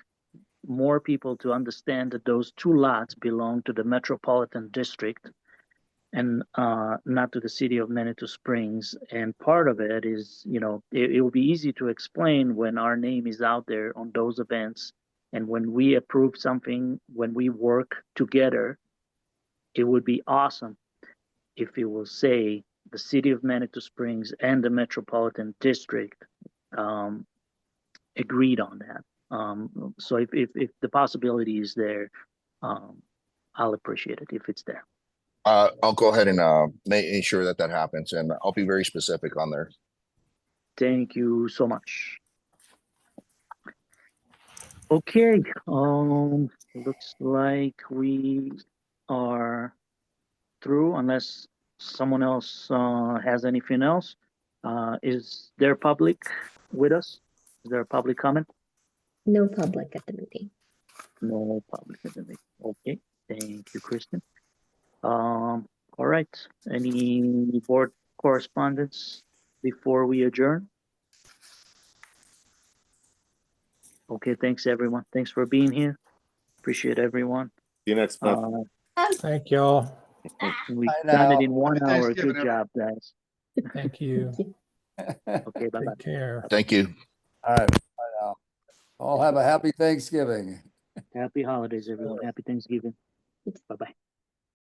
more people to understand that those two lots belong to the Metropolitan District and not to the city of Manitou Springs. And part of it is, you know, it will be easy to explain when our name is out there on those events. And when we approve something, when we work together, it would be awesome if it will say the city of Manitou Springs and the Metropolitan District agreed on that. So if the possibility is there, I'll appreciate it if it's there. I'll go ahead and make sure that happens, and I'll be very specific on there. Thank you so much. Okay, looks like we are through unless someone else has anything else. Is there public with us? Is there a public comment? No public at the meeting. No public at the meeting. Okay, thank you, Kristen. All right, any board correspondence before we adjourn? Okay, thanks everyone. Thanks for being here. Appreciate everyone. See you next month. Thank y'all. We've Bye done it now. in 1 Happy hour. Thanksgiving, Good job, guys. Thank you. Okay, bye-bye. Take care. Thank you. All right. Bye now. All have a happy Thanksgiving. Happy holidays, everyone. Happy Thanksgiving. Bye-bye.